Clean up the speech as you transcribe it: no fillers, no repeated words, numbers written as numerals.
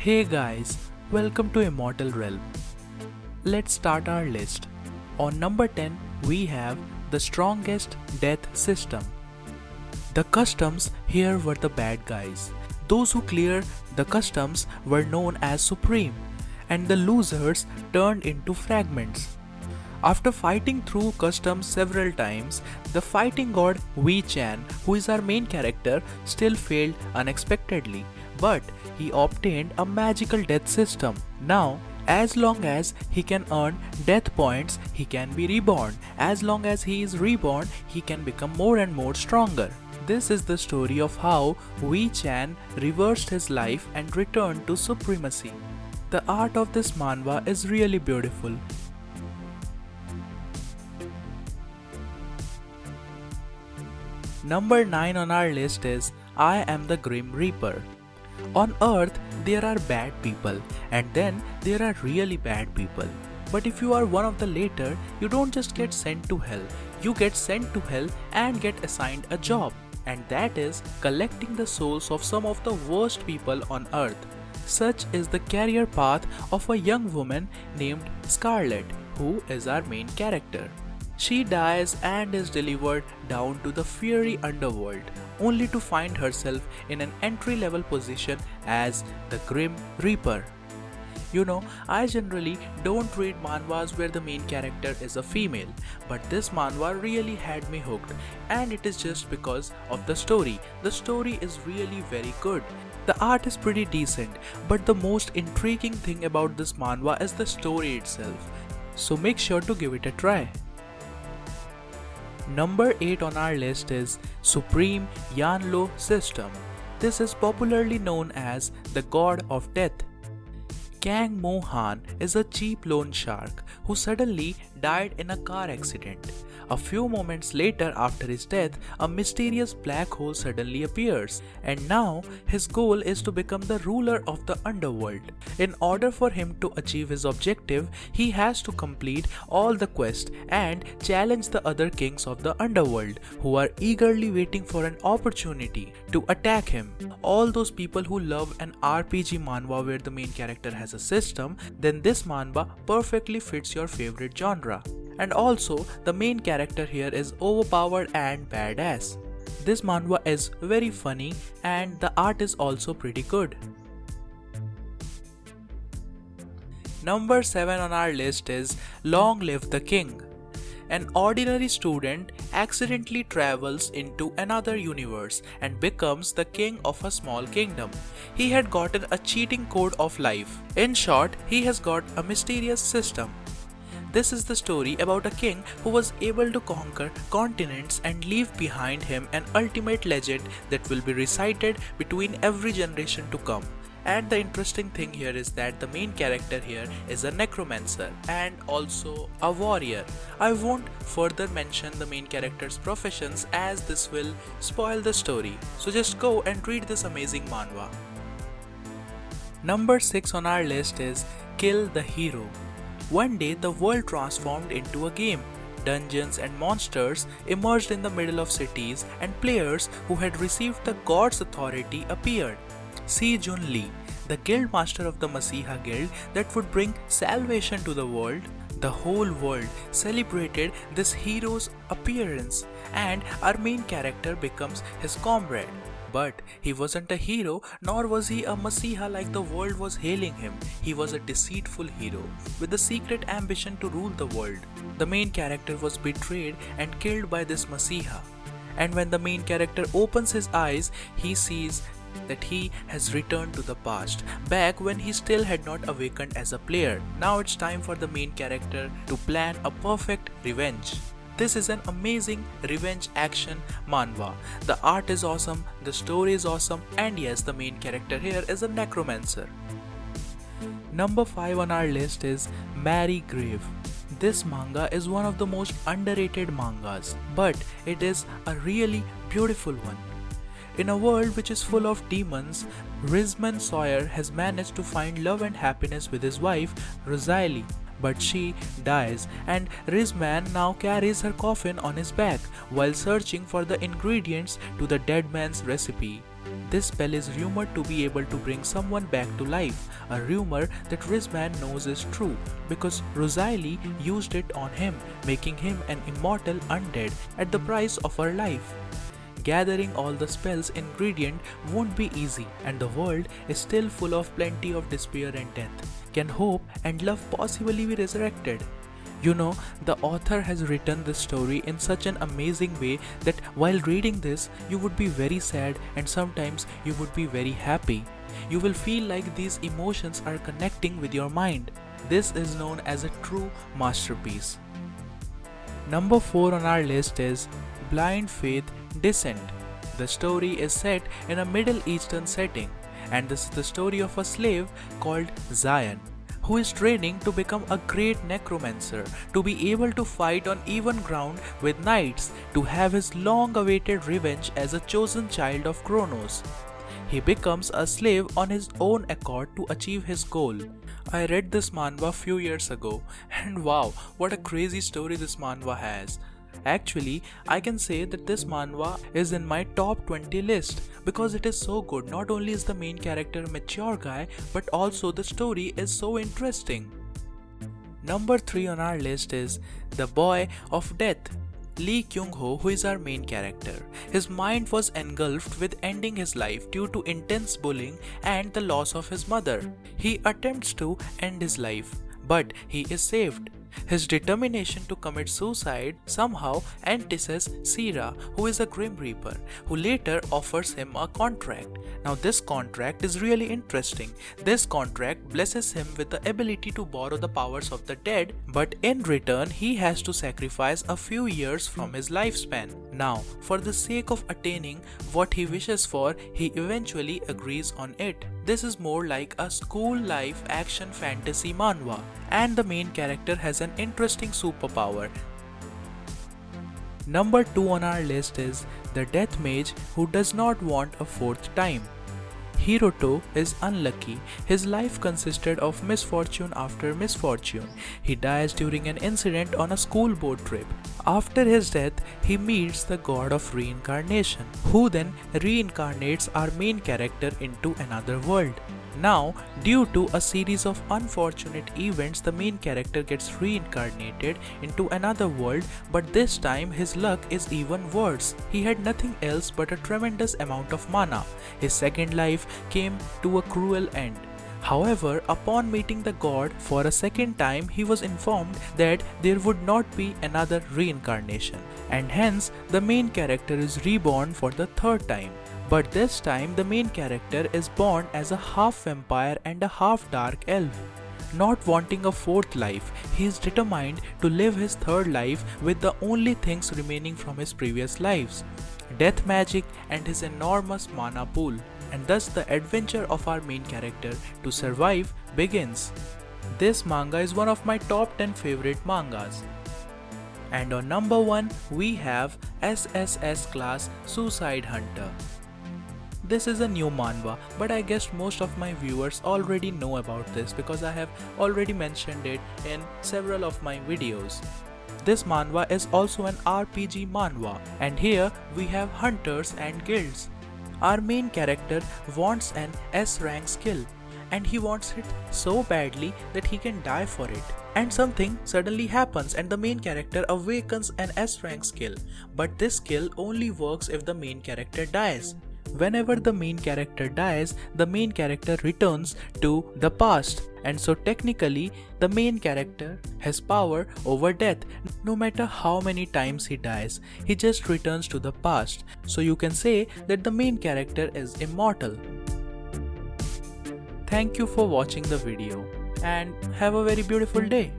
Hey guys, welcome to Immortal Realm. Let's start our list. On number 10, we have the strongest death system. The customs here were the bad guys. Those who cleared the customs were known as supreme, and the losers turned into fragments. After fighting through customs several times, the fighting god Wei Chan, who is our main character, still failed unexpectedly, but he obtained a magical death system. Now, as long as he can earn death points, he can be reborn. As long as he is reborn, he can become more and more stronger. This is the story of how Wei Chan reversed his life and returned to supremacy. The art of this manhwa is really beautiful. Number 9 on our list is I am the Grim Reaper. On Earth, there are bad people, and then there are really bad people. But if you are one of the latter, you don't just get sent to hell, you get sent to hell and get assigned a job, and that is collecting the souls of some of the worst people on Earth. Such is the career path of a young woman named Scarlet, who is our main character. She dies and is delivered down to the fiery underworld, only to find herself in an entry-level position as the Grim Reaper. You know, I generally don't read manhwas where the main character is a female, but this manhwa really had me hooked, and it is just because of the story. The story is really very good. The art is pretty decent, but the most intriguing thing about this manhwa is the story itself. So make sure to give it a try. Number 8 on our list is Supreme YANLUO system. This is popularly known as the God of Death. Kang Mo Han is a cheap loan shark who suddenly died in a car accident. A few moments later after his death, a mysterious black hole suddenly appears, and now his goal is to become the ruler of the underworld. In order for him to achieve his objective, he has to complete all the quests and challenge the other kings of the underworld, who are eagerly waiting for an opportunity to attack him. All those people who love an RPG manhwa where the main character has a system, then this manhwa perfectly fits your favorite genre. And also, the main character here is overpowered and badass. This manhwa is very funny and the art is also pretty good. Number 7 on our list is Long Live the King. An ordinary student accidentally travels into another universe and becomes the king of a small kingdom. He had gotten a cheating code of life. In short, he has got a mysterious system. This is the story about a king who was able to conquer continents and leave behind him an ultimate legend that will be recited between every generation to come. And the interesting thing here is that the main character here is a necromancer and also a warrior. I won't further mention the main character's professions as this will spoil the story. So just go and read this amazing manhwa. Number 6 on our list is Kill the Hero. One day the world transformed into a game. Dungeons and monsters emerged in the middle of cities and players who had received the god's authority appeared. Si Jun Lee, the guild master of the Masiha guild that would bring salvation to the world. The whole world celebrated this hero's appearance and our main character becomes his comrade. But he wasn't a hero, nor was he a Masiha like the world was hailing him. He was a deceitful hero with a secret ambition to rule the world. The main character was betrayed and killed by this Masiha. And when the main character opens his eyes, he sees that he has returned to the past, back when he still had not awakened as a player. Now it's time for the main character to plan a perfect revenge. This is an amazing revenge action manhwa. The art is awesome, the story is awesome, and yes, the main character here is a necromancer. Number 5 on our list is Mary Grave. This manga is one of the most underrated mangas, but it is a really beautiful one. In a world which is full of demons, Rizman Sawyer has managed to find love and happiness with his wife, Rosalie. But she dies and Rizman now carries her coffin on his back while searching for the ingredients to the dead man's recipe. This spell is rumored to be able to bring someone back to life, a rumor that Rizman knows is true because Rosalie used it on him, making him an immortal undead at the price of her life. Gathering all the spell's ingredient won't be easy, and the world is still full of plenty of despair and death. Can hope and love possibly be resurrected? You know, the author has written this story in such an amazing way that while reading this, you would be very sad and sometimes you would be very happy. You will feel like these emotions are connecting with your mind. This is known as a true masterpiece. Number 4 on our list is Blind Faith Descent. The story is set in a Middle Eastern setting, and this is the story of a slave called Zion, who is training to become a great necromancer, to be able to fight on even ground with knights, to have his long-awaited revenge as a chosen child of Kronos. He becomes a slave on his own accord to achieve his goal. I read this manhwa few years ago, and wow, what a crazy story this manhwa has. Actually, I can say that this manhwa is in my top 20 list because it is so good. Not only is the main character a mature guy, but also the story is so interesting. Number 3 on our list is The Boy of Death. Lee Kyung-ho, who is our main character. His mind was engulfed with ending his life due to intense bullying and the loss of his mother. He attempts to end his life, but he is saved. His determination to commit suicide somehow entices Sira, who is a Grim Reaper, who later offers him a contract. Now this contract is really interesting. This contract blesses him with the ability to borrow the powers of the dead, but in return he has to sacrifice a few years from his lifespan. Now, for the sake of attaining what he wishes for, he eventually agrees on it. This is more like a school life action fantasy manhwa, and the main character has an interesting superpower. Number 2 on our list is The Death Mage Who Does Not Want a Fourth Time. Hiroto is unlucky. His life consisted of misfortune after misfortune. He dies during an incident on a school boat trip. After his death, he meets the god of reincarnation, who then reincarnates our main character into another world. Now, due to a series of unfortunate events, the main character gets reincarnated into another world, but this time his luck is even worse. He had nothing else but a tremendous amount of mana. His second life came to a cruel end. However, upon meeting the god for a second time, he was informed that there would not be another reincarnation, and hence the main character is reborn for the third time. But this time the main character is born as a half vampire and a half dark elf. Not wanting a fourth life, he is determined to live his third life with the only things remaining from his previous lives: death magic and his enormous mana pool. And thus the adventure of our main character to survive begins. This manga is one of my top 10 favorite mangas. And on number 1 we have SSS Class Suicide Hunter. This is a new manhwa, but I guess most of my viewers already know about this because I have already mentioned it in several of my videos. This manhwa is also an RPG manhwa, and here we have hunters and guilds. Our main character wants an S rank skill, and he wants it so badly that he can die for it. And something suddenly happens and the main character awakens an S rank skill, but this skill only works if the main character dies. Whenever the main character dies, the main character returns to the past, and so technically the main character has power over death. No matter how many times he dies, he just returns to the past. So you can say that the main character is immortal. Thank you for watching the video and have a very beautiful day.